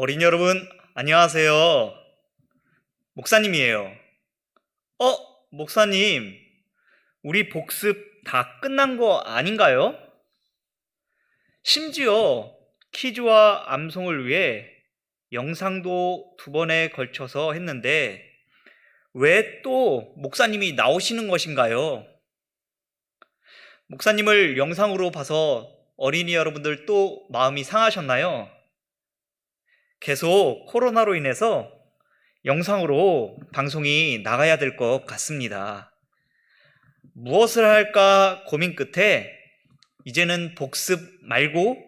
어린이 여러분, 안녕하세요. 목사님이에요. 목사님, 우리 복습 다 끝난 거 아닌가요? 심지어 퀴즈와 암송을 위해 영상도 2번에 걸쳐서 했는데 왜 또 목사님이 나오시는 것인가요? 목사님을 영상으로 봐서 어린이 여러분들 또 마음이 상하셨나요? 계속 코로나로 인해서 영상으로 방송이 나가야 될 것 같습니다. 무엇을 할까 고민 끝에 이제는 복습 말고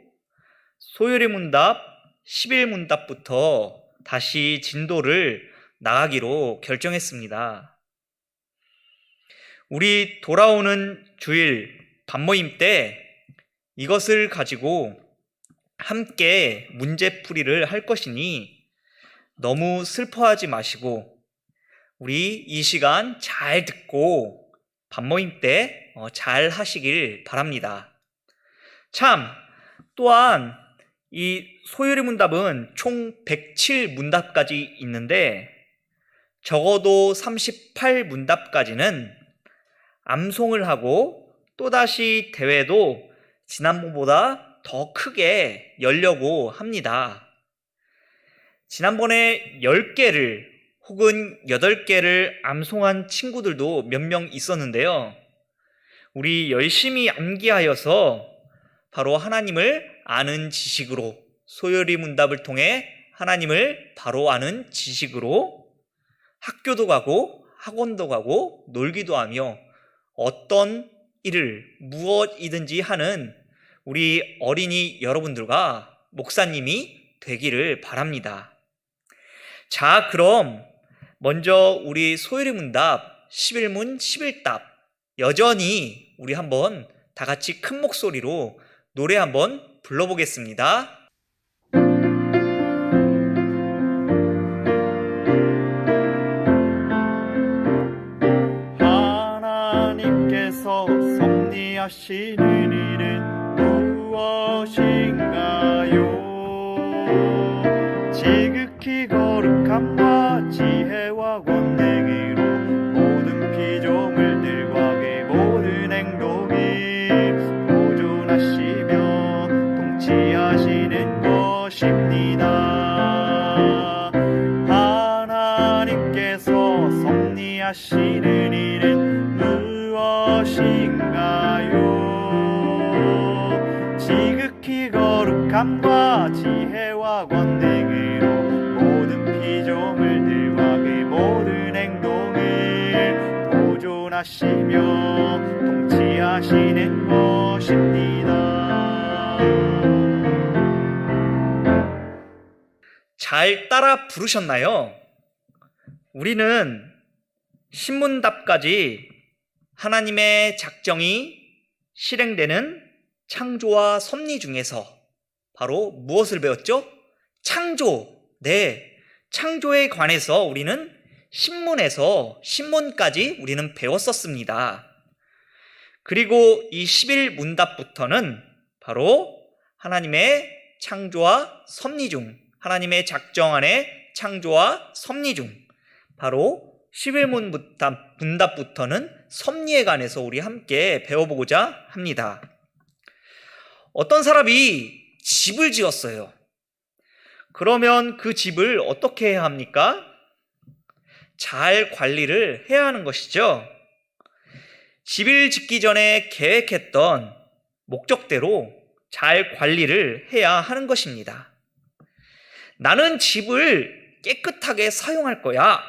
소요리 문답, 10일 문답부터 다시 진도를 나가기로 결정했습니다. 우리 돌아오는 주일 밤모임 때 이것을 가지고 함께 문제풀이를 할 것이니 너무 슬퍼하지 마시고 우리 이 시간 잘 듣고 밤모임 때 잘 하시길 바랍니다. 참, 또한 이 소요리 문답은 총 107문답까지 있는데 적어도 38문답까지는 암송을 하고 또다시 대회도 지난번보다 더 크게 열려고 합니다. 지난번에 10개를 혹은 8개를 암송한 친구들도 몇 명 있었는데요. 우리 열심히 암기하여서 바로 하나님을 아는 지식으로, 소요리 문답을 통해 하나님을 바로 아는 지식으로 학교도 가고 학원도 가고 놀기도 하며 어떤 일을 무엇이든지 하는 우리 어린이 여러분들과 목사님이 되기를 바랍니다. 자, 그럼 먼저 우리 소요리 문답 11문 11답 여전히 우리 한번 다 같이 큰 목소리로 노래 한번 불러보겠습니다. 하나님께서 섭리하시는 일은 무엇인가요? 지극히 거룩함과 지혜와 권능으로 모든 피조물들과 그 모든 행동이 보존하시며 통치하시는 것입니다. 하나님께서 섭리하시는 일은 무엇인가요? 지극히 거룩함과 지혜와 권능으로 모든 피조물들과 그 모든 행동을 보존하시며 통치하시는 것입니다. 잘 따라 부르셨나요? 우리는 신문답까지 하나님의 작정이 실행되는 창조와 섭리 중에서 바로 무엇을 배웠죠? 창조. 네, 창조에 관해서 우리는 신문까지 우리는 배웠었습니다. 그리고 이 11문답부터는 바로 하나님의 창조와 섭리 중, 하나님의 작정 안에 창조와 섭리 중, 바로 11문답부터는 섭리에 관해서 우리 함께 배워보고자 합니다. 어떤 사람이 집을 지었어요. 그러면 그 집을 어떻게 해야 합니까? 잘 관리를 해야 하는 것이죠. 집을 짓기 전에 계획했던 목적대로 잘 관리를 해야 하는 것입니다. 나는 집을 깨끗하게 사용할 거야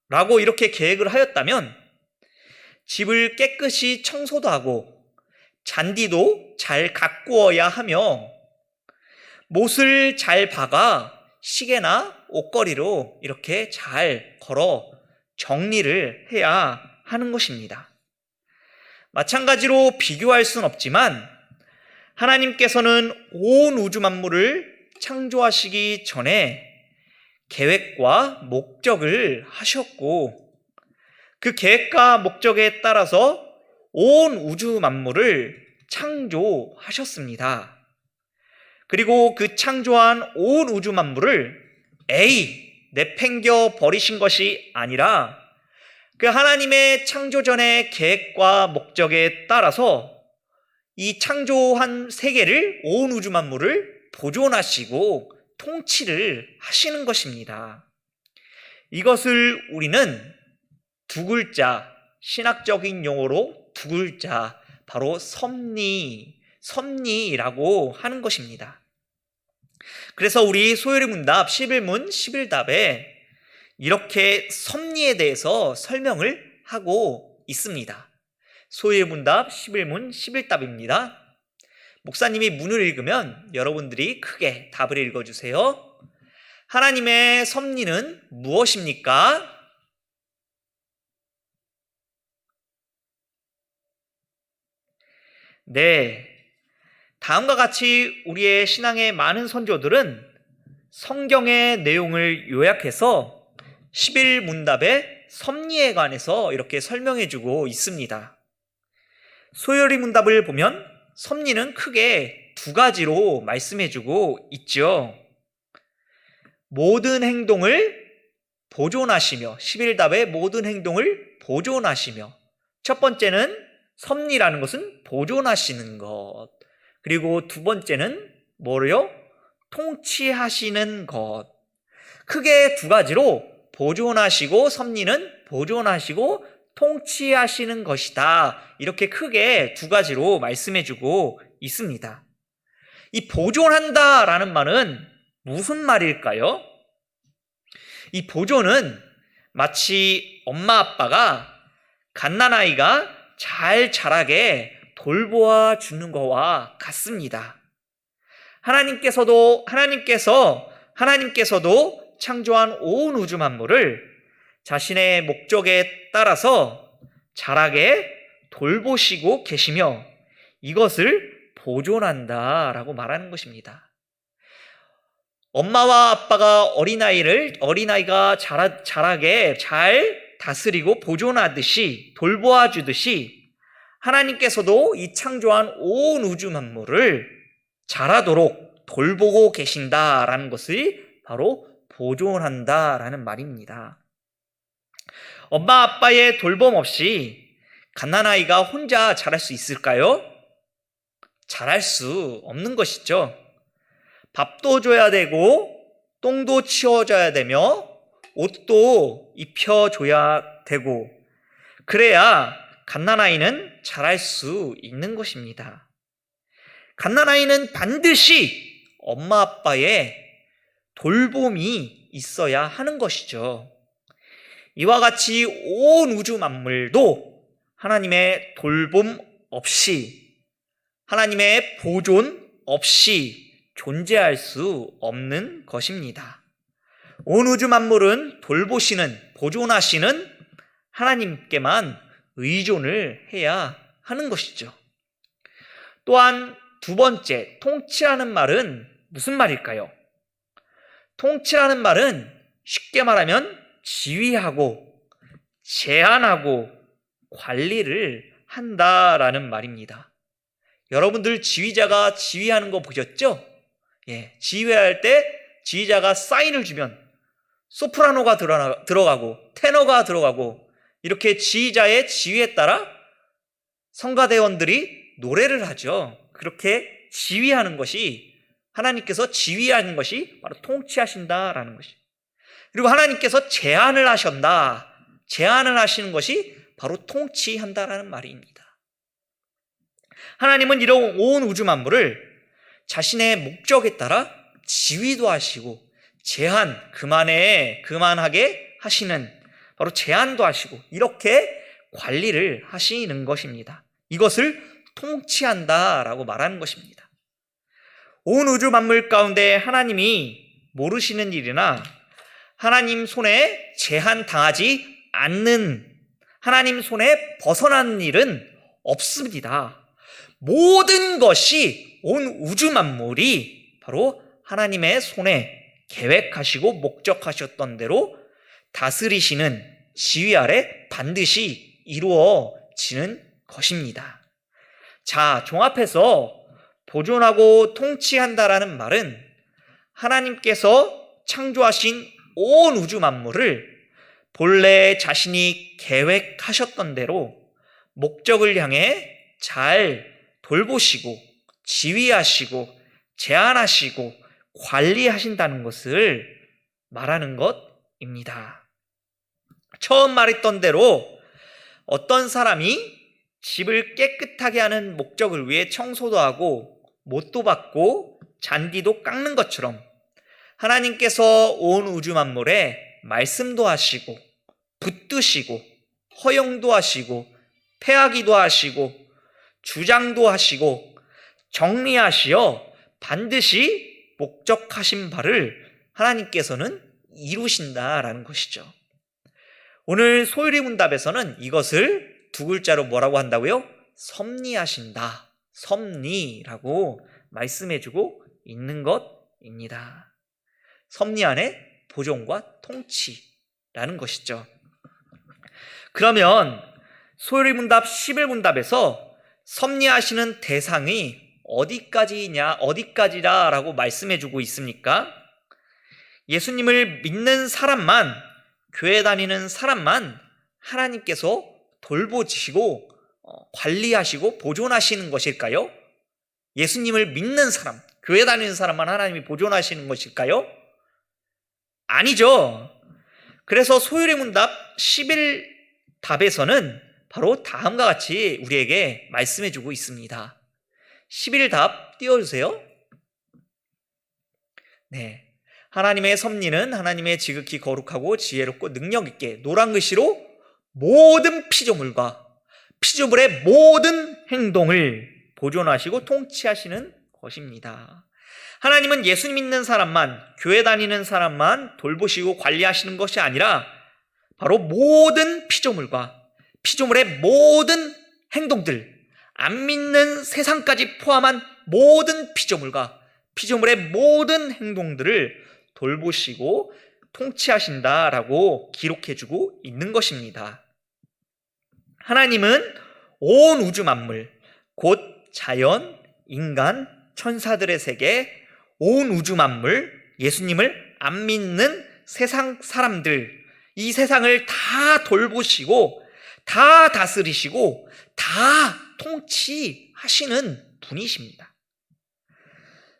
라고 이렇게 계획을 하였다면 집을 깨끗이 청소도 하고 잔디도 잘 가꾸어야 하며 못을 잘 박아 시계나 옷걸이로 이렇게 잘 걸어 정리를 해야 하는 것입니다. 마찬가지로 비교할 수는 없지만 하나님께서는 온 우주 만물을 창조하시기 전에 계획과 목적을 하셨고 그 계획과 목적에 따라서 온 우주 만물을 창조하셨습니다. 그리고 그 창조한 온 우주 만물을 에이, 내팽겨 버리신 것이 아니라 그 하나님의 창조전의 계획과 목적에 따라서 이 창조한 세계를, 온 우주 만물을 보존하시고 통치를 하시는 것입니다. 이것을 우리는 두 글자, 신학적인 용어로 두 글자, 바로 섭리라고 하는 것입니다. 그래서 우리 소요리 문답 11문 11답에 이렇게 섭리에 대해서 설명을 하고 있습니다. 소요리 문답 11문 11답입니다. 목사님이 문을 읽으면 여러분들이 크게 답을 읽어주세요. 하나님의 섭리는 무엇입니까? 네. 다음과 같이 우리의 신앙의 많은 선조들은 성경의 내용을 요약해서 11문답의 섭리에 관해서 이렇게 설명해 주고 있습니다. 소요리 문답을 보면 섭리는 크게 두 가지로 말씀해 주고 있죠. 모든 행동을 보존하시며, 11답의 모든 행동을 보존하시며, 첫 번째는 섭리라는 것은 보존하시는 것, 그리고 두 번째는 뭐래요? 통치하시는 것. 크게 두 가지로 보존하시고, 섭리는 보존하시고 통치하시는 것이다, 이렇게 크게 두 가지로 말씀해주고 있습니다. 이 보존한다라는 말은 무슨 말일까요? 이 보존은 마치 엄마 아빠가 갓난아이가 잘 자라게 돌보아 주는 것과 같습니다. 하나님께서도 창조한 온 우주 만물을 자신의 목적에 따라서 자라게 돌보시고 계시며 이것을 보존한다라고 말하는 것입니다. 엄마와 아빠가 어린아이가 자라게 잘 다스리고 보존하듯이, 돌보아 주듯이 하나님께서도 이 창조한 온 우주 만물을 자라도록 돌보고 계신다라는 것을 바로 보존한다라는 말입니다. 엄마 아빠의 돌봄 없이 갓난아이가 혼자 자랄 수 있을까요? 자랄 수 없는 것이죠. 밥도 줘야 되고 똥도 치워줘야 되며 옷도 입혀줘야 되고, 그래야 갓난아이는 자랄 수 있는 것입니다. 갓난아이는 반드시 엄마 아빠의 돌봄이 있어야 하는 것이죠. 이와 같이 온 우주 만물도 하나님의 돌봄 없이, 하나님의 보존 없이 존재할 수 없는 것입니다. 온 우주 만물은 돌보시는, 보존하시는 하나님께만 의존을 해야 하는 것이죠. 또한 두 번째, 통치라는 말은 무슨 말일까요? 통치라는 말은 쉽게 말하면 지휘하고 제한하고 관리를 한다라는 말입니다. 여러분들 지휘자가 지휘하는 거 보셨죠? 지휘할 때 지휘자가 사인을 주면 소프라노가 들어가고 테너가 들어가고, 이렇게 지휘자의 지휘에 따라 성가대원들이 노래를 하죠. 그렇게 지휘하는 것이, 하나님께서 지휘하는 것이 바로 통치하신다라는 것이. 그리고 하나님께서 제한을 하시는 것이 바로 통치한다라는 말입니다. 하나님은 이런 온 우주 만물을 자신의 목적에 따라 지휘도 하시고 그만하게 하시는, 바로 제한도 하시고 이렇게 관리를 하시는 것입니다. 이것을 통치한다라고 말하는 것입니다. 온 우주 만물 가운데 하나님이 모르시는 일이나 하나님 손에 제한당하지 않는, 하나님 손에 벗어나는 일은 없습니다. 모든 것이, 온 우주 만물이 바로 하나님의 손에 계획하시고 목적하셨던 대로 다스리시는 지휘 아래 반드시 이루어지는 것입니다. 자, 종합해서 보존하고 통치한다라는 말은 하나님께서 창조하신 온 우주 만물을 본래 자신이 계획하셨던 대로 목적을 향해 잘 돌보시고 지휘하시고 제한하시고 관리하신다는 것을 말하는 것입니다. 처음 말했던 대로 어떤 사람이 집을 깨끗하게 하는 목적을 위해 청소도 하고 못도 받고 잔디도 깎는 것처럼 하나님께서 온 우주 만물에 말씀도 하시고 붙드시고 허용도 하시고 폐하기도 하시고 주장도 하시고 정리하시어 반드시 목적하신 바를 하나님께서는 이루신다라는 것이죠. 오늘 소율이 문답에서는 이것을 두 글자로 뭐라고 한다고요? 섭리하신다. 섭리라고 말씀해주고 있는 것입니다. 섭리 안에 보존과 통치라는 것이죠. 그러면 소율이 문답 11문답에서 섭리하시는 대상이 어디까지라고 말씀해주고 있습니까? 예수님을 믿는 사람만, 교회 다니는 사람만 하나님께서 돌보시고 관리하시고 보존하시는 것일까요? 예수님을 믿는 사람, 교회 다니는 사람만 하나님이 보존하시는 것일까요? 아니죠. 그래서 소율의 문답 11답에서는 바로 다음과 같이 우리에게 말씀해주고 있습니다. 11답 띄워주세요. 네, 하나님의 섭리는 하나님의 지극히 거룩하고 지혜롭고 능력 있게 노란 글씨로 모든 피조물과 피조물의 모든 행동을 보존하시고 통치하시는 것입니다. 하나님은 예수님 믿는 사람만, 교회 다니는 사람만 돌보시고 관리하시는 것이 아니라 바로 모든 피조물과 피조물의 모든 행동들, 안 믿는 세상까지 포함한 모든 피조물과 피조물의 모든 행동들을 돌보시고 통치하신다라고 기록해주고 있는 것입니다. 하나님은 온 우주 만물, 곧 자연, 인간, 천사들의 세계, 온 우주 만물, 예수님을 안 믿는 세상 사람들, 이 세상을 다 돌보시고 다 다스리시고 다 통치하시는 분이십니다.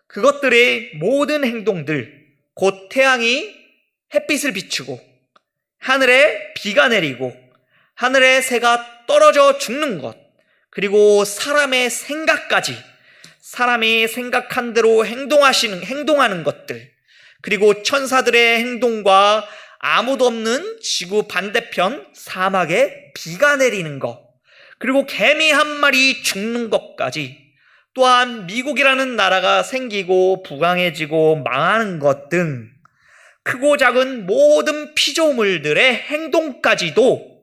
그것들의 모든 행동들, 곧 태양이 햇빛을 비추고 하늘에 비가 내리고 하늘에 새가 떨어져 죽는 것, 그리고 사람의 생각까지, 사람이 생각한 대로 행동하는 것들, 그리고 천사들의 행동과 아무도 없는 지구 반대편 사막에 비가 내리는 것, 그리고 개미 한 마리 죽는 것까지, 또한 미국이라는 나라가 생기고 부강해지고 망하는 것 등 크고 작은 모든 피조물들의 행동까지도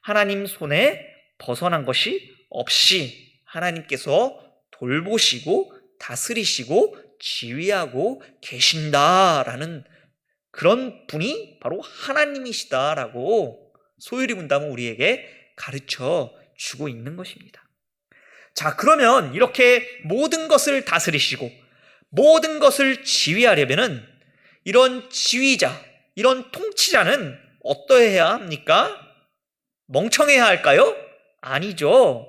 하나님 손에 벗어난 것이 없이 하나님께서 돌보시고 다스리시고 지휘하고 계신다라는 그런 분이 바로 하나님이시다라고 소율이 문답은 우리에게 가르쳐 주고 있는 것입니다. 자, 그러면 이렇게 모든 것을 다스리시고 모든 것을 지휘하려면은 이런 지휘자, 이런 통치자는 어떠해야 합니까? 멍청해야 할까요? 아니죠.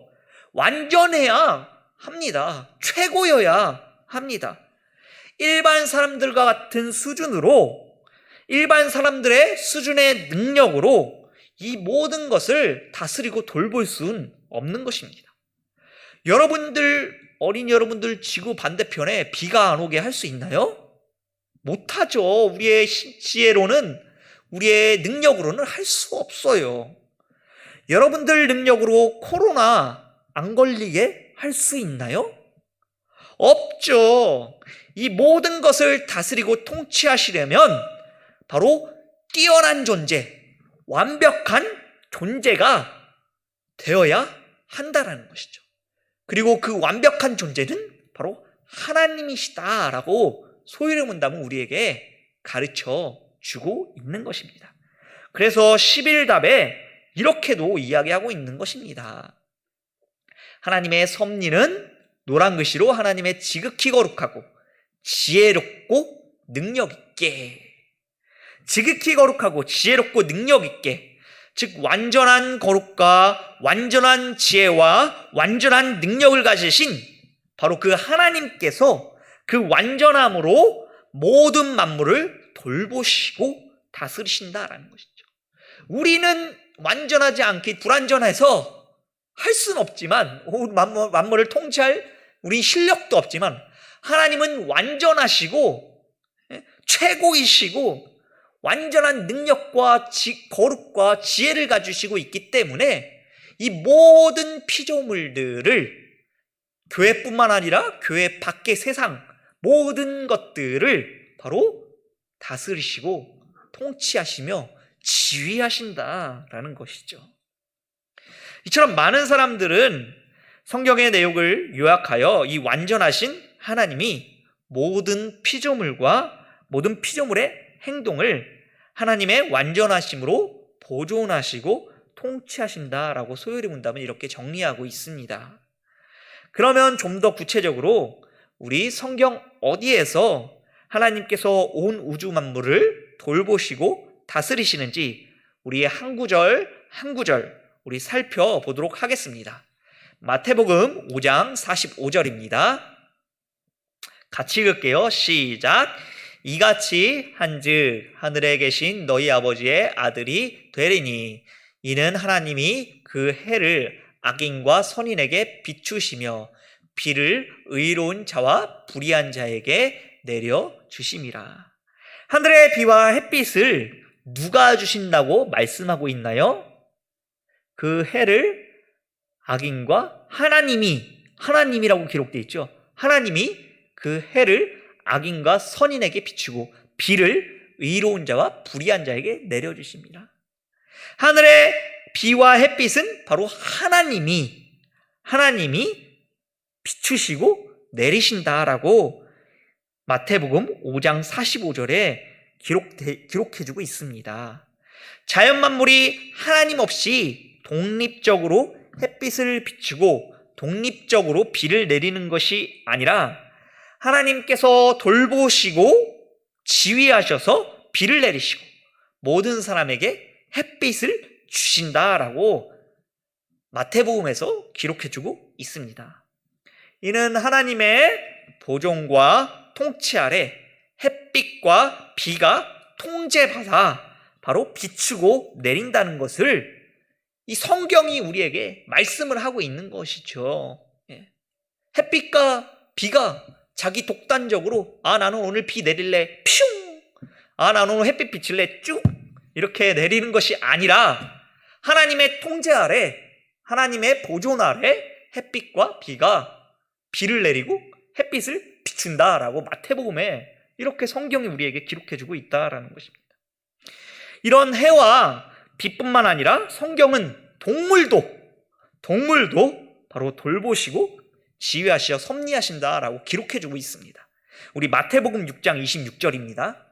완전해야 합니다. 최고여야 합니다. 일반 사람들과 같은 수준으로, 일반 사람들의 수준의 능력으로 이 모든 것을 다스리고 돌볼 수는 없는 것입니다. 어린이 여러분들 지구 반대편에 비가 안 오게 할 수 있나요? 못하죠. 우리의 지혜로는, 우리의 능력으로는 할 수 없어요. 여러분들 능력으로 코로나 안 걸리게 할 수 있나요? 없죠. 이 모든 것을 다스리고 통치하시려면 바로 뛰어난 존재, 완벽한 존재가 되어야 한다라는 것이죠. 그리고 그 완벽한 존재는 바로 하나님이시다라고 소율의 문답은 우리에게 가르쳐 주고 있는 것입니다. 그래서 11답에 이렇게도 이야기하고 있는 것입니다. 하나님의 섭리는 노란 글씨로 하나님의 지극히 거룩하고 지혜롭고 능력 있게 지극히 거룩하고 지혜롭고 능력 있게, 즉 완전한 거룩과 완전한 지혜와 완전한 능력을 가지신 바로 그 하나님께서 그 완전함으로 모든 만물을 돌보시고 다스리신다라는 것이죠. 우리는 완전하지 않게 불완전해서 할 수는 없지만, 만물을 통치할 우리 실력도 없지만, 하나님은 완전하시고 최고이시고 완전한 능력과 거룩과 지혜를 가지시고 있기 때문에 이 모든 피조물들을, 교회뿐만 아니라 교회 밖의 세상 모든 것들을 바로 다스리시고 통치하시며 지휘하신다라는 것이죠. 이처럼 많은 사람들은 성경의 내용을 요약하여 이 완전하신 하나님이 모든 피조물과 모든 피조물의 행동을 하나님의 완전하심으로 보존하시고 통치하신다라고 소요리 문답은 이렇게 정리하고 있습니다. 그러면 좀 더 구체적으로 우리 성경 어디에서 하나님께서 온 우주 만물을 돌보시고 다스리시는지 우리 한 구절 한 구절 우리 살펴보도록 하겠습니다. 마태복음 5장 45절입니다. 같이 읽을게요. 시작. 이같이 한즉 하늘에 계신 너희 아버지의 아들이 되리니 이는 하나님이 그 해를 악인과 선인에게 비추시며 비를 의로운 자와 불의한 자에게 내려주심이라. 하늘의 비와 햇빛을 누가 주신다고 말씀하고 있나요? 그 해를 악인과 하나님이라고 기록되어 있죠. 하나님이 그 해를 악인과 선인에게 비추고 비를 의로운 자와 불의한 자에게 내려주십니다. 하늘의 비와 햇빛은 바로 하나님이 비추시고 내리신다라고 마태복음 5장 45절에 기록해주고 있습니다. 자연 만물이 하나님 없이 독립적으로 햇빛을 비추고 독립적으로 비를 내리는 것이 아니라 하나님께서 돌보시고 지휘하셔서 비를 내리시고 모든 사람에게 het빛을 주신다라고 마태복음에서 기록해주고 있습니다. 이는 하나님의 보존과 통치 아래 햇빛과 비가 통제받아 바로 비추고 내린다는 것을 이 성경이 우리에게 말씀을 하고 있는 것이죠. 햇빛과 비가 자기 독단적으로 나는 오늘 비 내릴래 퓨, 나는 오늘 햇빛 비칠래 쭉 이렇게 내리는 것이 아니라 하나님의 통제 아래, 하나님의 보존 아래 햇빛과 비가 비를 내리고 햇빛을 비춘다라고 마태복음에 이렇게 성경이 우리에게 기록해주고 있다라는 것입니다. 이런 해와 비뿐만 아니라 성경은 동물도 바로 돌보시고 지휘하시어 섭리하신다라고 기록해주고 있습니다. 우리 마태복음 6장 26절입니다.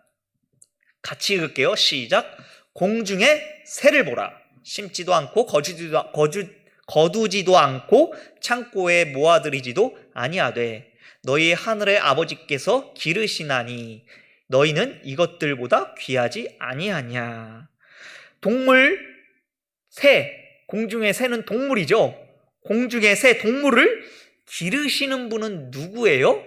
같이 읽을게요. 시작. 공중의 새를 보라. 심지도 않고 거두지도 않고 창고에 모아들이지도 아니하되 너희 하늘의 아버지께서 기르시나니 너희는 이것들보다 귀하지 아니하냐. 공중의 새는 동물이죠. 공중의 새 동물을 기르시는 분은 누구예요?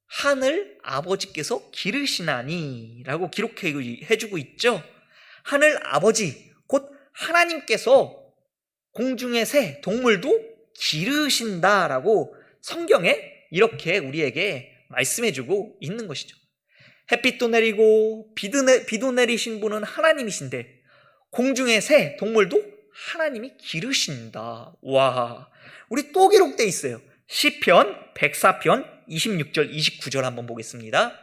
하늘 아버지께서 기르시나니 라고 기록해주고 있죠. 하늘 아버지 곧 하나님께서 공중의 새 동물도 기르신다라고 성경에 이렇게 우리에게 말씀해주고 있는 것이죠. 햇빛도 내리고 비도 내리신 분은 하나님이신데 공중의 새 동물도 하나님이 기르신다. 와, 우리 또 기록되어 있어요. 시편 104편 26절 29절 한번 보겠습니다.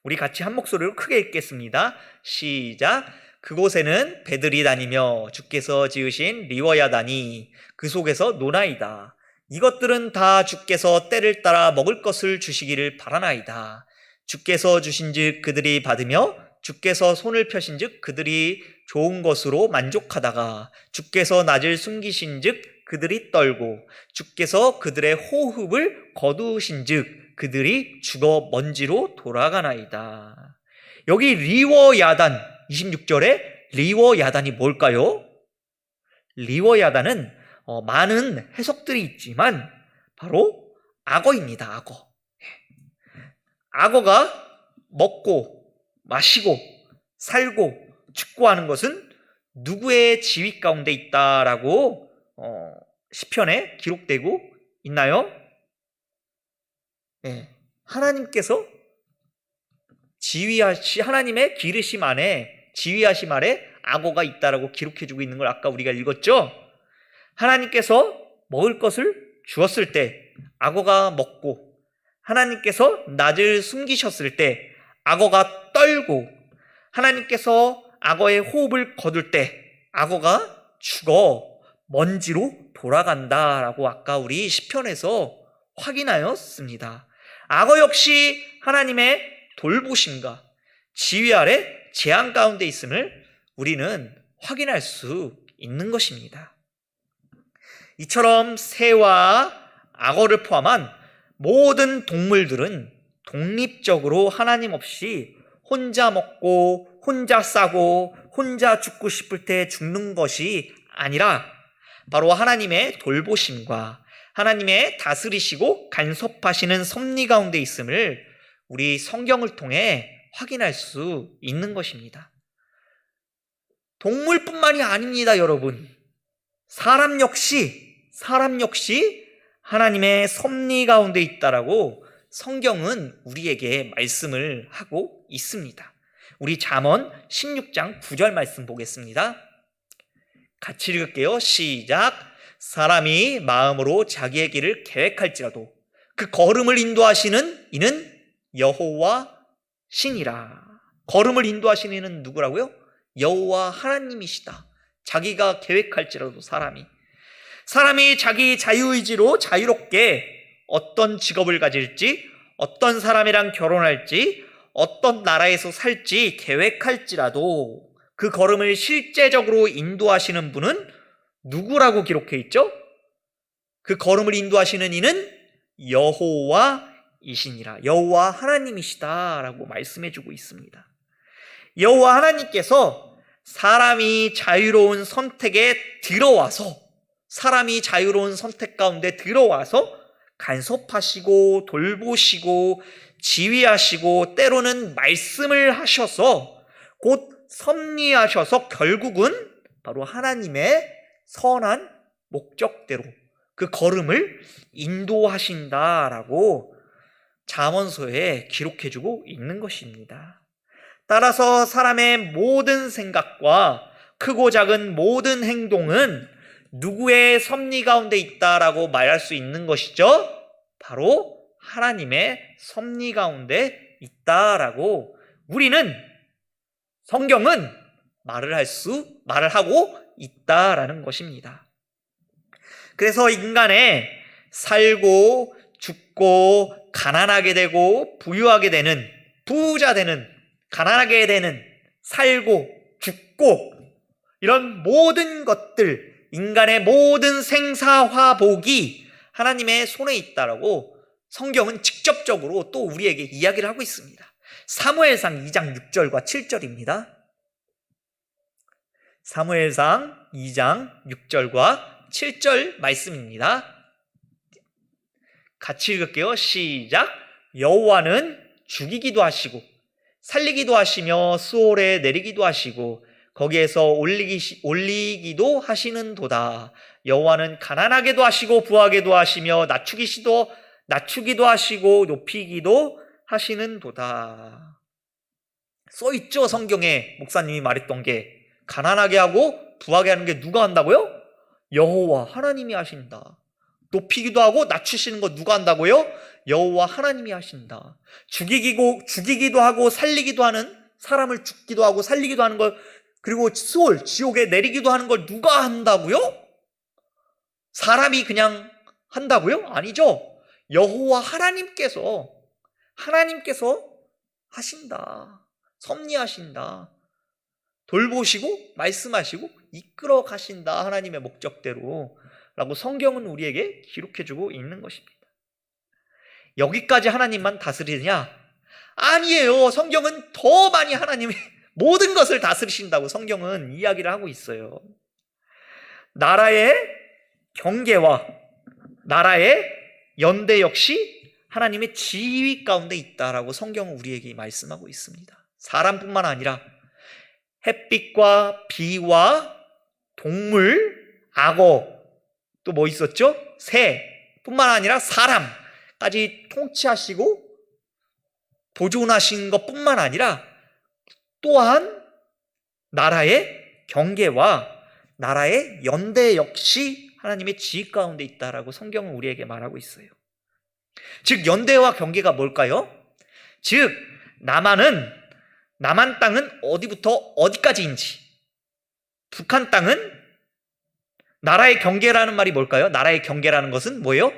우리 같이 한 목소리로 크게 읽겠습니다. 시작. 그곳에는 배들이 다니며 주께서 지으신 리워야다니 그 속에서 노나이다. 이것들은 다 주께서 때를 따라 먹을 것을 주시기를 바라나이다. 주께서 주신즉 그들이 받으며 주께서 손을 펴신즉 그들이 좋은 것으로 만족하다가 주께서 낯을 숨기신즉 그들이 떨고 주께서 그들의 호흡을 거두신즉 그들이 죽어 먼지로 돌아가나이다. 여기 리워야단 26절에 리워야단이 뭘까요? 리워야단은 많은 해석들이 있지만 바로 악어입니다. 악어. 악어가 먹고 마시고 살고 축구하는 것은 누구의 지위 가운데 있다라고 시편에 기록되고 있나요? 네. 하나님께서 하나님의 기르심 안에 지휘하심 아래 악어가 있다라고 기록해주고 있는 걸 아까 우리가 읽었죠? 하나님께서 먹을 것을 주었을 때 악어가 먹고, 하나님께서 낯을 숨기셨을 때 악어가 떨고, 하나님께서 악어의 호흡을 거둘 때 악어가 죽어 먼지로 돌아간다라고 아까 우리 시편에서 확인하였습니다. 악어 역시 하나님의 돌보심과 지휘 아래 재앙 가운데 있음을 우리는 확인할 수 있는 것입니다. 이처럼 새와 악어를 포함한 모든 동물들은 독립적으로 하나님 없이 혼자 먹고 혼자 싸고 혼자 죽고 싶을 때 죽는 것이 아니라 바로 하나님의 돌보심과 하나님의 다스리시고 간섭하시는 섭리 가운데 있음을 우리 성경을 통해 확인할 수 있는 것입니다. 동물뿐만이 아닙니다, 여러분. 사람 역시 하나님의 섭리 가운데 있다라고 성경은 우리에게 말씀을 하고 있습니다. 우리 잠언 16장 9절 말씀 보겠습니다. 같이 읽을게요. 시작. 사람이 마음으로 자기의 길을 계획할지라도 그 걸음을 인도하시는 이는 여호와 신이라. 걸음을 인도하시는 이는 누구라고요? 여호와 하나님이시다. 자기가 계획할지라도 사람이 자기 자유의지로 자유롭게 어떤 직업을 가질지, 어떤 사람이랑 결혼할지, 어떤 나라에서 살지 계획할지라도 그 걸음을 실제적으로 인도하시는 분은 누구라고 기록해 있죠? 그 걸음을 인도하시는 이는 여호와이시니라. 여호와 하나님이시다라고 말씀해주고 있습니다. 여호와 하나님께서 사람이 자유로운 선택 가운데 들어와서 간섭하시고 돌보시고 지휘하시고 때로는 말씀을 하셔서 곧 섭리하셔서 결국은 바로 하나님의 선한 목적대로 그 걸음을 인도하신다라고 잠언서에 기록해주고 있는 것입니다. 따라서 사람의 모든 생각과 크고 작은 모든 행동은 누구의 섭리 가운데 있다라고 말할 수 있는 것이죠? 바로 하나님의 섭리 가운데 있다라고 성경은 말을 하고 있다라는 것입니다. 그래서 인간의 살고 죽고 가난하게 되고 부유하게 되는, 부자 되는, 가난하게 되는, 살고 죽고 이런 모든 것들, 인간의 모든 생사화복이 하나님의 손에 있다라고 성경은 직접적으로 또 우리에게 이야기를 하고 있습니다. 사무엘상 2장 6절과 7절입니다. 사무엘상 2장 6절과 7절 말씀입니다. 같이 읽을게요. 시작. 여호와는 죽이기도 하시고 살리기도 하시며 수월에 내리기도 하시고 거기에서 올리기도 하시는도다. 여호와는 가난하게도 하시고 부하게도 하시며 낮추기도 하시고 높이기도 하시는도다. 써있죠, 성경에. 목사님이 말했던 게 가난하게 하고 부하게 하는 게 누가 한다고요? 여호와 하나님이 하신다. 높이기도 하고 낮추시는 거 누가 한다고요? 여호와 하나님이 하신다. 죽이기도 하고 살리기도 하는, 사람을 죽기도 하고 살리기도 하는 걸, 그리고 지옥에 내리기도 하는 걸 누가 한다고요? 사람이 그냥 한다고요? 아니죠. 여호와 하나님께서 하신다. 섭리하신다. 돌보시고 말씀하시고 이끌어 가신다. 하나님의 목적대로 라고 성경은 우리에게 기록해주고 있는 것입니다. 여기까지 하나님만 다스리느냐? 아니에요. 성경은 더 많이 하나님이 모든 것을 다스리신다고 성경은 이야기를 하고 있어요. 나라의 경계와 나라의 연대 역시 하나님의 지휘 가운데 있다라고 성경은 우리에게 말씀하고 있습니다. 사람뿐만 아니라 햇빛과 비와 동물, 악어, 또 뭐 있었죠? 새뿐만 아니라 사람까지 통치하시고 보존하신 것뿐만 아니라 또한 나라의 경계와 나라의 연대 역시 하나님의 지휘 가운데 있다라고 성경은 우리에게 말하고 있어요. 즉 연대와 경계가 뭘까요? 즉 남한 땅은 어디부터 어디까지인지, 북한 땅은 나라의 경계라는 말이 뭘까요? 나라의 경계라는 것은 뭐예요?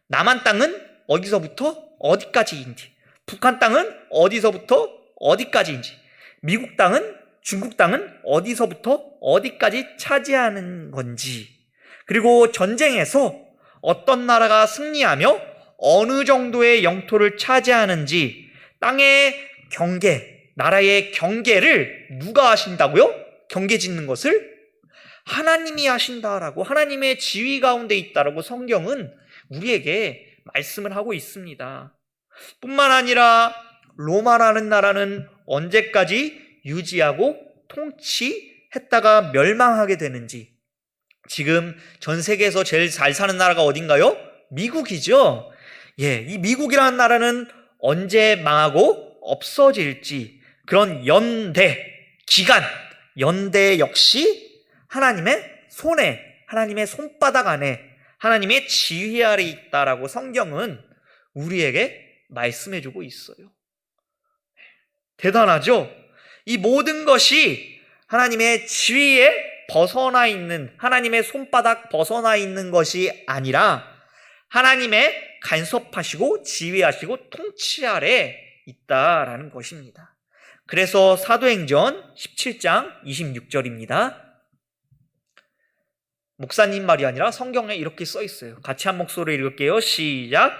남한 땅은 어디서부터 어디까지인지, 북한 땅은 어디서부터 어디까지인지, 미국 땅은, 중국 땅은 어디서부터 어디까지 차지하는 건지, 그리고 전쟁에서 어떤 나라가 승리하며 어느 정도의 영토를 차지하는지, 땅의 경계, 나라의 경계를 누가 하신다고요? 경계 짓는 것을 하나님이 하신다라고, 하나님의 지휘 가운데 있다라고 성경은 우리에게 말씀을 하고 있습니다. 뿐만 아니라 로마라는 나라는 언제까지 유지하고 통치했다가 멸망하게 되는지, 지금 전 세계에서 제일 잘 사는 나라가 어딘가요? 미국이죠. 이 미국이라는 나라는 언제 망하고 없어질지, 그런 연대, 기간, 연대 역시 하나님의 손에, 하나님의 손바닥 안에, 하나님의 지휘 아래 있다라고 성경은 우리에게 말씀해주고 있어요. 대단하죠? 이 모든 것이 하나님의 지휘에 벗어나 있는, 하나님의 손바닥 벗어나 있는 것이 아니라 하나님의 간섭하시고 지휘하시고 통치 아래 있다라는 것입니다. 그래서 사도행전 17장 26절입니다. 목사님 말이 아니라 성경에 이렇게 써 있어요. 같이 한 목소리로 읽을게요. 시작.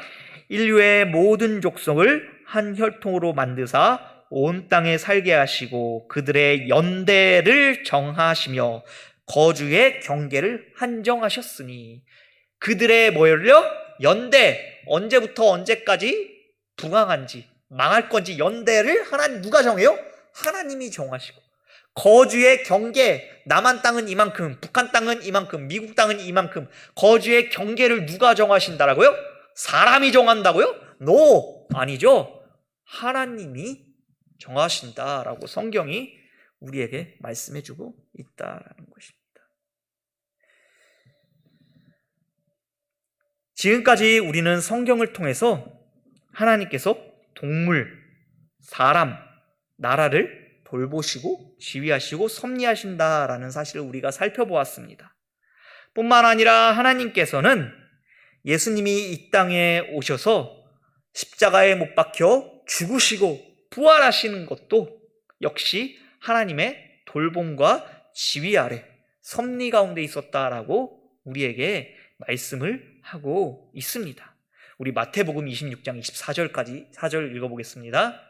인류의 모든 족속을 한 혈통으로 만드사 온 땅에 살게 하시고 그들의 연대를 정하시며 거주의 경계를 한정하셨으니, 그들의 뭐를요? 연대, 언제부터 언제까지 부강한지, 망할 건지 연대를 하나님, 누가 정해요? 하나님이 정하시고, 거주의 경계, 남한 땅은 이만큼, 북한 땅은 이만큼, 미국 땅은 이만큼, 거주의 경계를 누가 정하신다라고요? 사람이 정한다고요? No, 아니죠. 하나님이 정하신다라고 성경이 우리에게 말씀해주고 있다라는 것입니다. 지금까지 우리는 성경을 통해서 하나님께서 동물, 사람, 나라를 돌보시고 지휘하시고 섭리하신다라는 사실을 우리가 살펴보았습니다. 뿐만 아니라 하나님께서는 예수님이 이 땅에 오셔서 십자가에 못 박혀 죽으시고 부활하시는 것도 역시 하나님의 돌봄과 지휘 아래 섭리 가운데 있었다라고 우리에게 말씀을 하고 있습니다. 우리 마태복음 26장 24절까지 4절 읽어보겠습니다.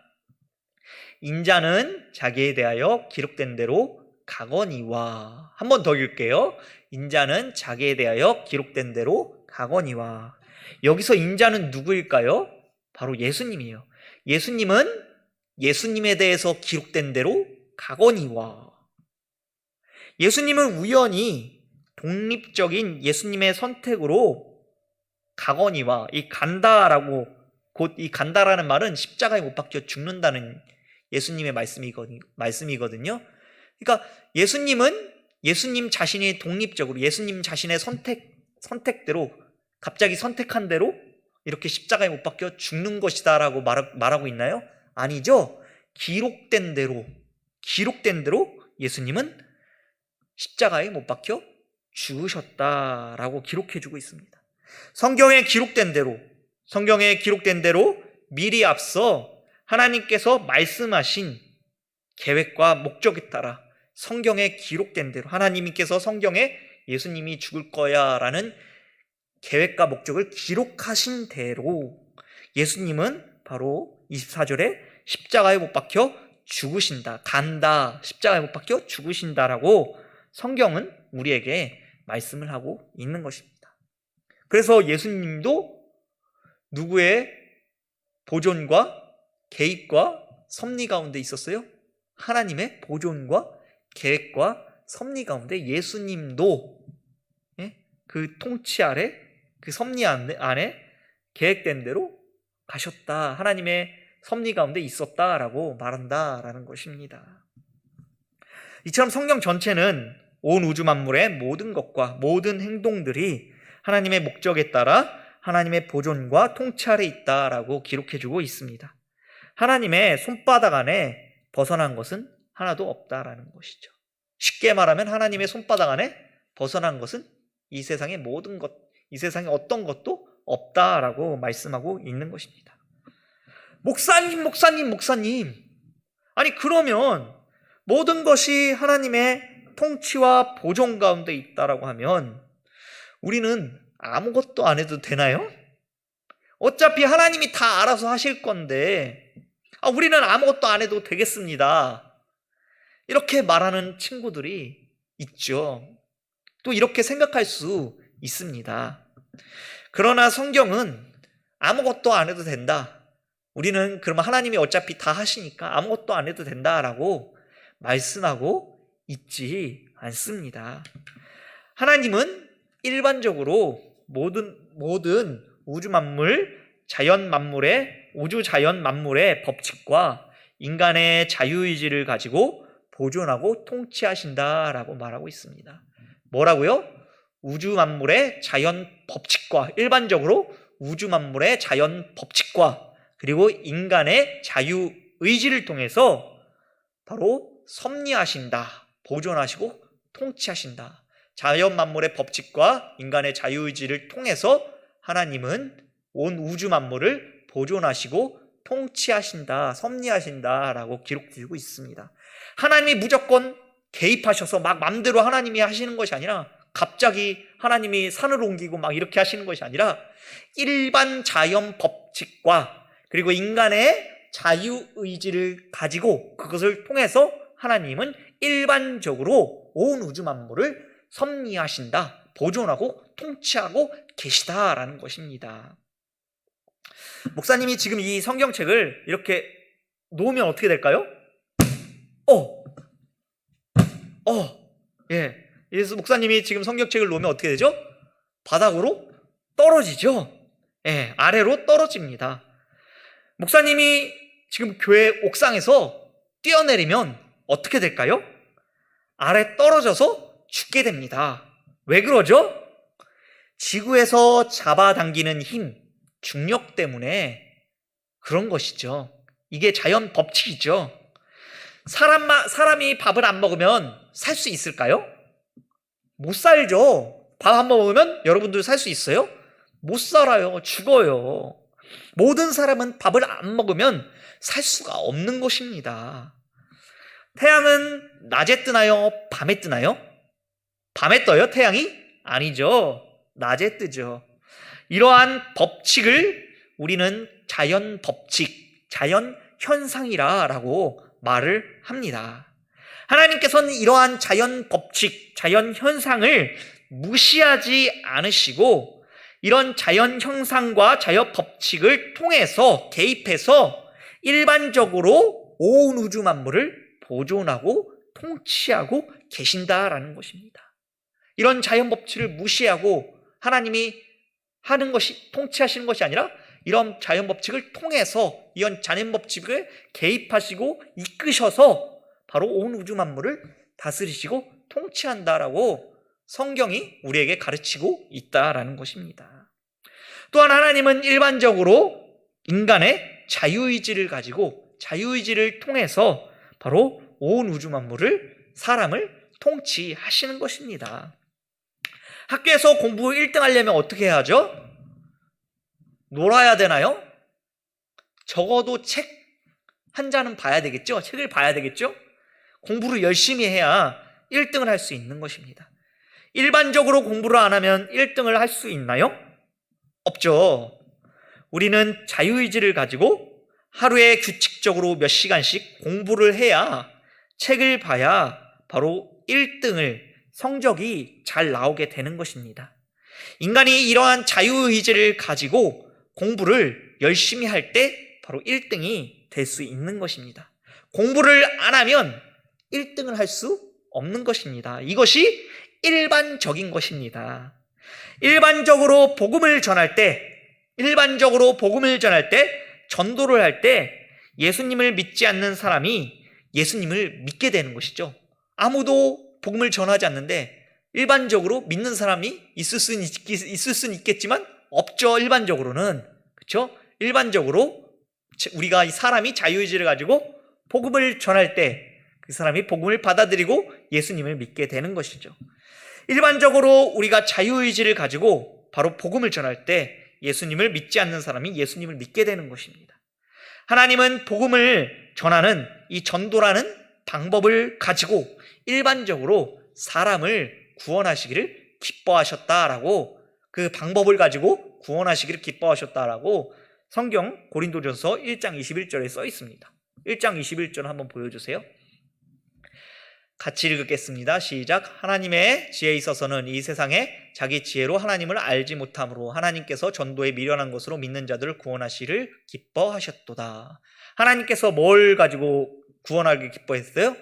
인자는 자기에 대하여 기록된 대로 가거니와, 한 번 더 읽을게요. 인자는 자기에 대하여 기록된 대로 가거니와. 여기서 인자는 누구일까요? 바로 예수님이에요. 예수님은 예수님에 대해서 기록된 대로 가거니와. 예수님은 우연히 독립적인 예수님의 선택으로 가거니와, 이 간다라고, 곧 이 간다라는 말은 십자가에 못 박혀 죽는다는 예수님의 말씀이거든요. 그러니까 예수님은 예수님 자신이 독립적으로, 예수님 자신의 선택대로, 갑자기 선택한 대로 이렇게 십자가에 못 박혀 죽는 것이다라고 말하고 있나요? 아니죠. 기록된 대로 예수님은 십자가에 못 박혀 죽으셨다라고 기록해주고 있습니다. 성경에 기록된 대로 미리 앞서 하나님께서 말씀하신 계획과 목적에 따라 성경에 기록된 대로, 하나님께서 성경에 예수님이 죽을 거야 라는 계획과 목적을 기록하신 대로 예수님은 바로 24절에 십자가에 못 박혀 죽으신다. 간다. 십자가에 못 박혀 죽으신다라고 성경은 우리에게 말씀을 하고 있는 것입니다. 그래서 예수님도 누구의 보존과 개입과 섭리 가운데 있었어요? 하나님의 보존과 계획과 섭리 가운데 예수님도 그 통치 아래, 그 섭리 안에 계획된 대로 가셨다. 하나님의 섭리 가운데 있었다라고 말한다라는 것입니다. 이처럼 성경 전체는 온 우주 만물의 모든 것과 모든 행동들이 하나님의 목적에 따라 하나님의 보존과 통치 아래 있다라고 기록해주고 있습니다. 하나님의 손바닥 안에 벗어난 것은 하나도 없다라는 것이죠. 쉽게 말하면 하나님의 손바닥 안에 벗어난 것은 이 세상의 모든 것, 이 세상의 어떤 것도 없다라고 말씀하고 있는 것입니다. 목사님, 아니 그러면 모든 것이 하나님의 통치와 보존 가운데 있다라고 하면 우리는 아무것도 안 해도 되나요? 어차피 하나님이 다 알아서 하실 건데 우리는 아무것도 안 해도 되겠습니다. 이렇게 말하는 친구들이 있죠. 또 이렇게 생각할 수 있습니다. 그러나 성경은 아무것도 안 해도 된다. 우리는 그러면 하나님이 어차피 다 하시니까 아무것도 안 해도 된다라고 말씀하고 있지 않습니다. 하나님은 일반적으로 모든 우주 만물, 우주 자연 만물의 법칙과 인간의 자유의지를 가지고 보존하고 통치하신다라고 말하고 있습니다. 뭐라고요? 우주 만물의 자연 법칙과, 일반적으로 우주 만물의 자연 법칙과 그리고 인간의 자유의지를 통해서 바로 섭리하신다, 보존하시고 통치하신다. 자연 만물의 법칙과 인간의 자유의지를 통해서 하나님은 온 우주 만물을 보존하시고 통치하신다, 섭리하신다라고 기록되고 있습니다. 하나님이 무조건 개입하셔서 막 맘대로 하나님이 하시는 것이 아니라 갑자기 하나님이 산을 옮기고 막 이렇게 하시는 것이 아니라 일반 자연 법칙과 그리고 인간의 자유의지를 가지고 그것을 통해서 하나님은 일반적으로 온 우주 만물을 섭리하신다, 보존하고 통치하고 계시다라는 것입니다. 목사님이 지금 이 성경책을 이렇게 놓으면 어떻게 될까요? 그래서 목사님이 지금 성경책을 놓으면 어떻게 되죠? 바닥으로 떨어지죠. 아래로 떨어집니다. 목사님이 지금 교회 옥상에서 뛰어내리면 어떻게 될까요? 아래 떨어져서 죽게 됩니다. 왜 그러죠? 지구에서 잡아당기는 힘, 중력 때문에 그런 것이죠. 이게 자연 법칙이죠. 사람이 밥을 안 먹으면 살 수 있을까요? 못 살죠. 밥 안 먹으면 여러분들 살 수 있어요? 못 살아요. 죽어요. 모든 사람은 밥을 안 먹으면 살 수가 없는 것입니다. 태양은 낮에 뜨나요? 밤에 뜨나요? 밤에 떠요, 태양이? 아니죠. 낮에 뜨죠. 이러한 법칙을 우리는 자연 법칙, 자연 현상이라고 말을 합니다. 하나님께서는 이러한 자연 법칙, 자연 현상을 무시하지 않으시고 이런 자연 현상과 자연 법칙을 통해서 개입해서 일반적으로 온 우주 만물을 보존하고 통치하고 계신다라는 것입니다. 이런 자연 법칙을 무시하고 하나님이 하는 것이 통치하시는 것이 아니라 이런 자연 법칙을 통해서 이런 자연 법칙을 개입하시고 이끄셔서 바로 온 우주 만물을 다스리시고 통치한다라고 성경이 우리에게 가르치고 있다라는 것입니다. 또한 하나님은 일반적으로 인간의 자유의지를 가지고 자유의지를 통해서 바로 온 우주 만물을, 사람을 통치하시는 것입니다. 학교에서 공부 1등 하려면 어떻게 해야죠? 놀아야 되나요? 적어도 책 한 잔은 봐야 되겠죠? 책을 봐야 되겠죠? 공부를 열심히 해야 1등을 할 수 있는 것입니다. 일반적으로 공부를 안 하면 1등을 할 수 있나요? 없죠. 우리는 자유의지를 가지고 하루에 규칙적으로 몇 시간씩 공부를 해야, 책을 봐야 바로 1등을, 성적이 잘 나오게 되는 것입니다. 인간이 이러한 자유의지를 가지고 공부를 열심히 할 때 바로 1등이 될 수 있는 것입니다. 공부를 안 하면 1등을 할 수 없는 것입니다. 이것이 일반적인 것입니다. 일반적으로 복음을 전할 때, 전도를 할 때 예수님을 믿지 않는 사람이 예수님을 믿게 되는 것이죠. 아무도 복음을 전하지 않는데 일반적으로 믿는 사람이 있을 수는 있겠지만 없죠. 일반적으로는. 그렇죠? 일반적으로 우리가 사람이 자유의지를 가지고 복음을 전할 때 그 사람이 복음을 받아들이고 예수님을 믿게 되는 것이죠. 일반적으로 우리가 자유의지를 가지고 바로 복음을 전할 때 예수님을 믿지 않는 사람이 예수님을 믿게 되는 것입니다. 하나님은 복음을 전하는 이 전도라는 방법을 가지고 일반적으로 사람을 구원하시기를 기뻐하셨다라고, 그 방법을 가지고 구원하시기를 기뻐하셨다라고 성경 고린도전서 1장 21절에 써 있습니다. 1장 21절 한번 보여주세요. 같이 읽겠습니다. 시작. 하나님의 지혜에 있어서는 이 세상에 자기 지혜로 하나님을 알지 못함으로 하나님께서 전도에 미련한 것으로 믿는 자들을 구원하시기를 기뻐하셨도다. 하나님께서 뭘 가지고 구원하기 기뻐했어요?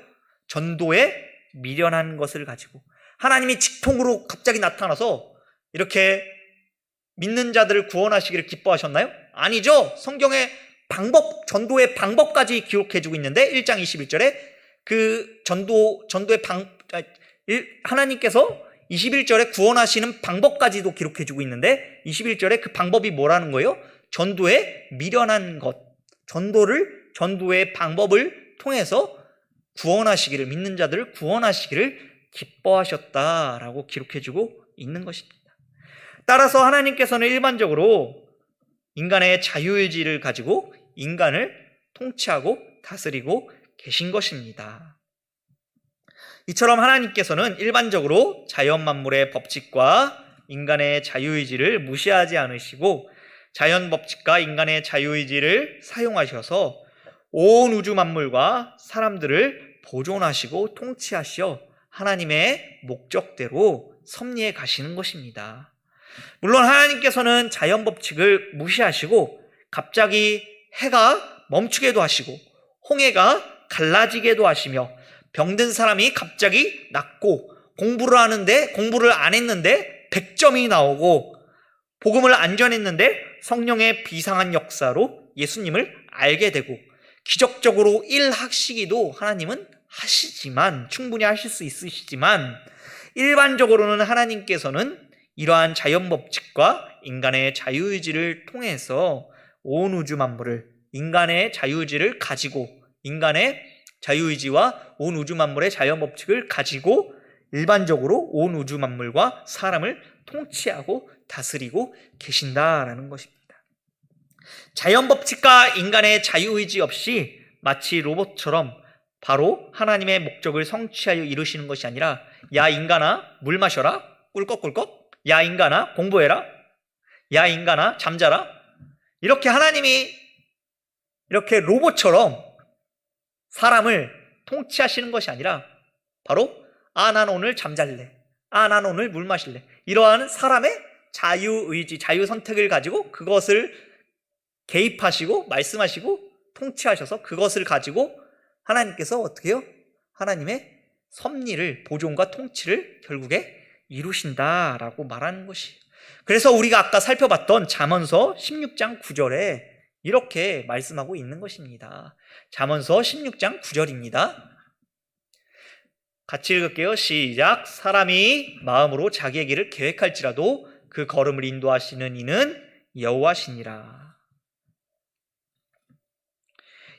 전도에 미련한 것을 가지고. 하나님이 직통으로 갑자기 나타나서 이렇게 믿는 자들을 구원하시기를 기뻐하셨나요? 아니죠. 성경의 방법, 전도의 방법까지 기록해주고 있는데 1장 21절에 그 전도의 하나님께서 21절에 구원하시는 방법까지도 기록해주고 있는데 21절에 그 방법이 뭐라는 거예요? 전도에 미련한 것, 전도의 방법을 통해서 구원하시기를, 믿는 자들을 구원하시기를 기뻐하셨다라고 기록해주고 있는 것입니다. 따라서 하나님께서는 일반적으로 인간의 자유의지를 가지고 인간을 통치하고 다스리고 계신 것입니다. 이처럼 하나님께서는 일반적으로 자연 만물의 법칙과 인간의 자유의지를 무시하지 않으시고 자연 법칙과 인간의 자유의지를 사용하셔서 온 우주 만물과 사람들을 보존하시고 통치하시어 하나님의 목적대로 섭리해 가시는 것입니다. 물론 하나님께서는 자연 법칙을 무시하시고 갑자기 해가 멈추게도 하시고 홍해가 갈라지게도 하시며 병든 사람이 갑자기 낫고 공부를 안 했는데 100점이 나오고 복음을 안 전했는데 성령의 비상한 역사로 예수님을 알게 되고 기적적으로 일학시기도 하나님은 하시지만, 충분히 하실 수 있으시지만 일반적으로는 하나님께서는 이러한 자연 법칙과 인간의 자유의지를 통해서 온 우주 만물을, 인간의 자유의지를 가지고, 인간의 자유의지와 온 우주 만물의 자연 법칙을 가지고 일반적으로 온 우주 만물과 사람을 통치하고 다스리고 계신다라는 것입니다. 자연 법칙과 인간의 자유의지 없이 마치 로봇처럼 바로 하나님의 목적을 성취하여 이루시는 것이 아니라, 야 인간아 물 마셔라, 꿀꺽꿀꺽, 야 인간아 공부해라, 야 인간아 잠자라, 이렇게 하나님이 이렇게 로봇처럼 사람을 통치하시는 것이 아니라 바로 난 오늘 잠잘래, 난 오늘 물 마실래, 이러한 사람의 자유의지, 자유선택을 가지고 그것을 개입하시고 말씀하시고 통치하셔서 그것을 가지고 하나님께서 어떻게 해요? 하나님의 섭리를, 보존과 통치를 결국에 이루신다라고 말하는 것이에요. 그래서 우리가 아까 살펴봤던 잠언서 16장 9절에 이렇게 말씀하고 있는 것입니다. 잠언서 16장 9절입니다. 같이 읽을게요. 시작. 사람이 마음으로 자기의 길을 계획할지라도 그 걸음을 인도하시는 이는 여호와시니라.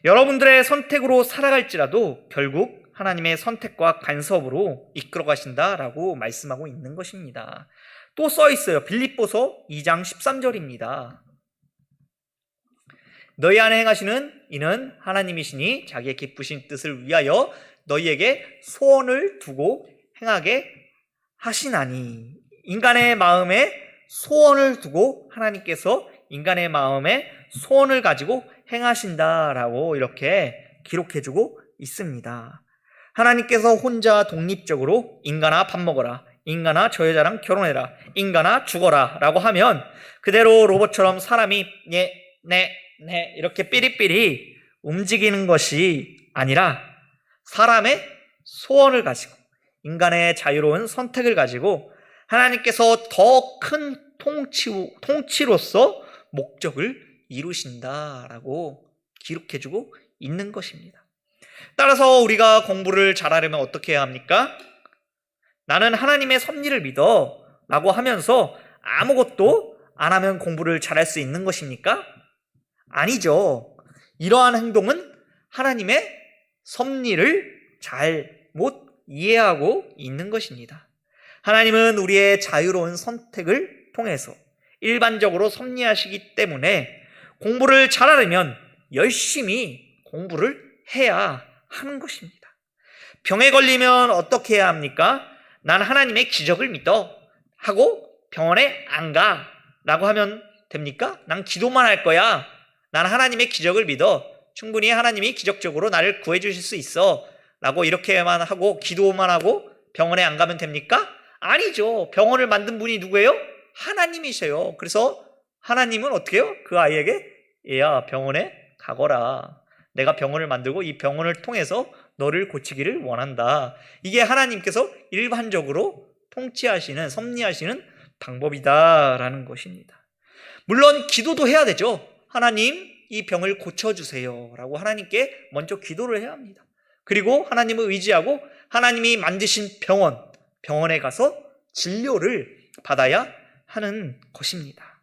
여러분들의 선택으로 살아갈지라도 결국 하나님의 선택과 간섭으로 이끌어 가신다라고 말씀하고 있는 것입니다. 또 써 있어요. 빌립보서 2장 13절입니다. 너희 안에 행하시는 이는 하나님이시니 자기의 기쁘신 뜻을 위하여 너희에게 소원을 두고 행하게 하시나니. 인간의 마음에 소원을 두고 하나님께서 인간의 마음에 소원을 가지고 행하신다라고 이렇게 기록해주고 있습니다. 하나님께서 혼자 독립적으로 인간아 밥 먹어라, 인간아 저 여자랑 결혼해라, 인간아 죽어라 라고 하면 그대로 로봇처럼 사람이 네 이렇게 삐리삐리 움직이는 것이 아니라 사람의 소원을 가지고 인간의 자유로운 선택을 가지고 하나님께서 더 큰 통치로서 목적을 이루신다라고 기록해주고 있는 것입니다. 따라서 우리가 공부를 잘하려면 어떻게 해야 합니까? 나는 하나님의 섭리를 믿어 라고 하면서 아무것도 안 하면 공부를 잘할 수 있는 것입니까? 아니죠. 이러한 행동은 하나님의 섭리를 잘못 이해하고 있는 것입니다. 하나님은 우리의 자유로운 선택을 통해서 일반적으로 섭리하시기 때문에 공부를 잘하려면 열심히 공부를 해야 하는 것입니다. 병에 걸리면 어떻게 해야 합니까? 난 하나님의 기적을 믿어 하고 병원에 안 가 라고 하면 됩니까? 난 기도만 할 거야. 난 하나님의 기적을 믿어. 충분히 하나님이 기적적으로 나를 구해 주실 수 있어 라고 이렇게만 하고 기도만 하고 병원에 안 가면 됩니까? 아니죠. 병원을 만든 분이 누구예요? 하나님이세요. 그래서 하나님은 어떻게 해요? 그 아이에게 얘야 병원에 가거라. 내가 병원을 만들고 이 병원을 통해서 너를 고치기를 원한다. 이게 하나님께서 일반적으로 통치하시는 섭리하시는 방법이다라는 것입니다. 물론 기도도 해야 되죠. 하나님 이 병을 고쳐주세요 라고 하나님께 먼저 기도를 해야 합니다. 그리고 하나님을 의지하고 하나님이 만드신 병원에 가서 진료를 받아야 하는 것입니다.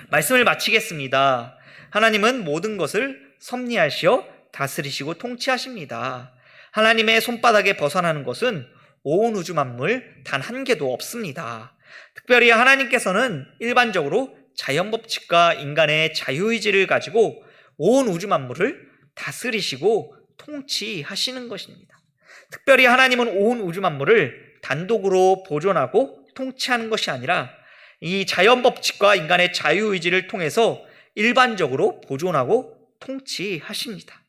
말씀을 마치겠습니다. 하나님은 모든 것을 섭리하시어 다스리시고 통치하십니다. 하나님의 손바닥에 벗어나는 것은 온 우주 만물 단 한 개도 없습니다. 특별히 하나님께서는 일반적으로 자연 법칙과 인간의 자유의지를 가지고 온 우주 만물을 다스리시고 통치하시는 것입니다. 특별히 하나님은 온 우주 만물을 단독으로 보존하고 통치하는 것이 아니라 이 자연 법칙과 인간의 자유의지를 통해서 일반적으로 보존하고 통치하십니다.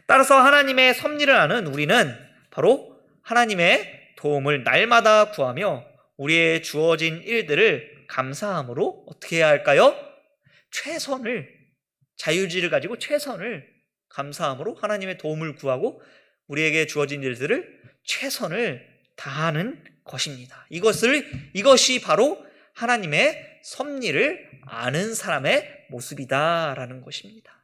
따라서 하나님의 섭리를 아는 우리는 바로 하나님의 도움을 날마다 구하며 우리의 주어진 일들을 감사함으로 어떻게 해야 할까요? 자유의지를 가지고 최선을 감사함으로 하나님의 도움을 구하고 우리에게 주어진 일들을 최선을 다하는 것입니다. 이것이 바로 하나님의 섭리를 아는 사람의 모습이다라는 것입니다.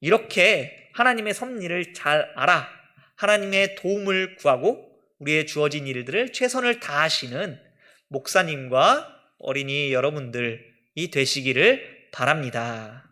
이렇게 하나님의 섭리를 잘 알아 하나님의 도움을 구하고 우리의 주어진 일들을 최선을 다하시는 목사님과 어린이 여러분들이 되시기를 바랍니다.